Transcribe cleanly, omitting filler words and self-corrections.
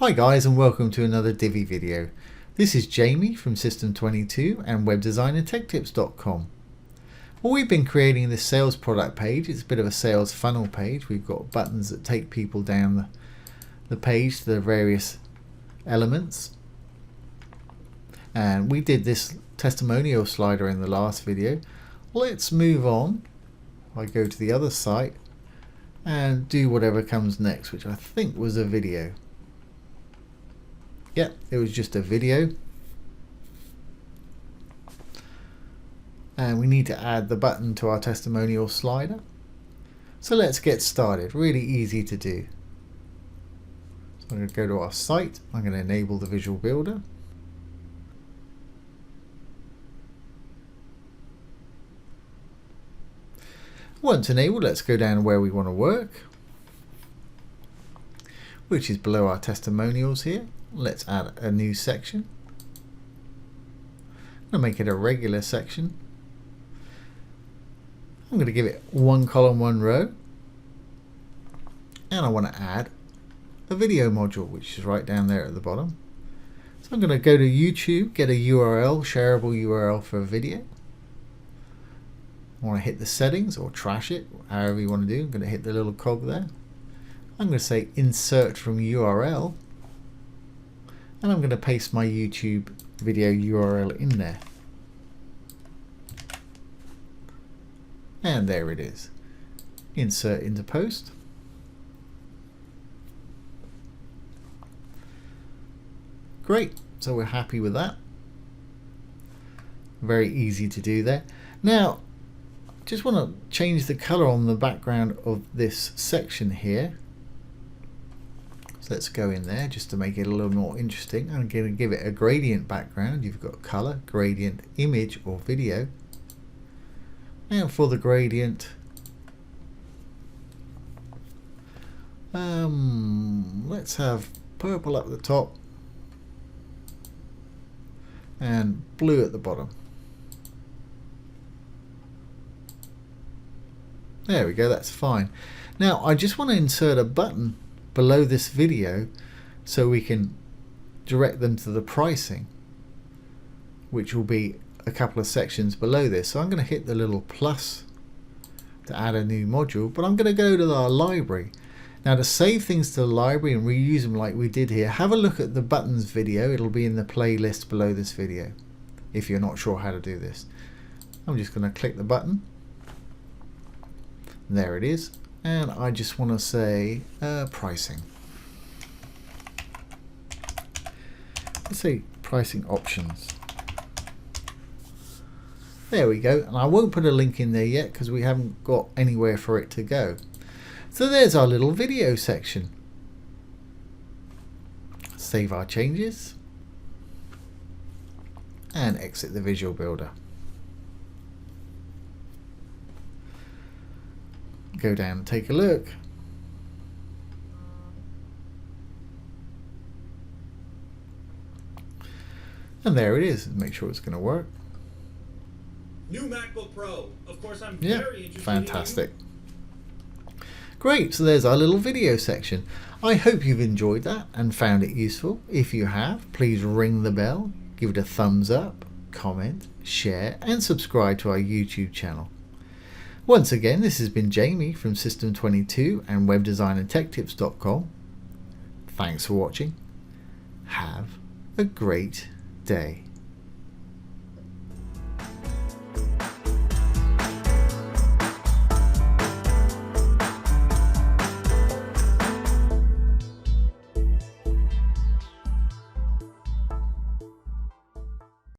Hi guys, and welcome to another Divi video. This is Jamie from System22 and webdesignandtechtips.com. Well, we've been creating this sales product page. It's a bit of a sales funnel page. We've got buttons that take people down the page to the various elements. And we did this testimonial slider in the last video. Let's move on. I go to the other site and do whatever comes next, which I think was a video. Yep, it was just a video. And we need to add the button to our testimonial slider. So let's get started. Really easy to do. So I'm going to go to our site. I'm going to enable the Visual Builder. Once enabled, let's go down where we want to work, which is below our testimonials here. Let's add a new section. I'm going to make it a regular section. I'm going to give it 1 column, 1 row. And I want to add a video module, which is right down there at the bottom. So I'm going to go to YouTube, get a URL, shareable URL for a video. I want to hit the settings or trash it, however you want to do. I'm going to hit the little cog there. I'm going to say insert from URL. And I'm going to paste my YouTube video URL in there. And there it is. Insert into post. Great. So we're happy with that. Very easy to do there. Now, just want to change the color on the background of this section here. So let's go in there just to make it a little more interesting. I'm going to give it a gradient background. You've got color, gradient, image or video. And for the gradient, let's have purple at the top and blue at the bottom. There we go, that's fine. Now I just want to insert a button below this video so we can direct them to the pricing, which will be a couple of sections below this. So I'm going to hit the little plus to add a new module, but I'm going to go to our library. Now to save things to the library and reuse them like we did here, have a look at the buttons video. It'll be in the playlist below this video if you're not sure how to do this. I'm just going to click the button. There it is. And I just want to say pricing. Let's say pricing options. There we go. And I won't put a link in there yet because we haven't got anywhere for it to go. So there's our little video section. Save our changes and exit the Visual Builder. Go down and take a look. And there it is. Make sure it's going to work. New MacBook Pro. Of course, I'm Yeah, very interested. fantastic. Great, so there's our little video section. I hope you've enjoyed that and found it useful. If you have, please ring the bell, give it a thumbs up, comment, share and subscribe to our YouTube channel. Once again, this has been Jamie from System22 and webdesignandtechtips.com. Thanks for watching. Have a great day.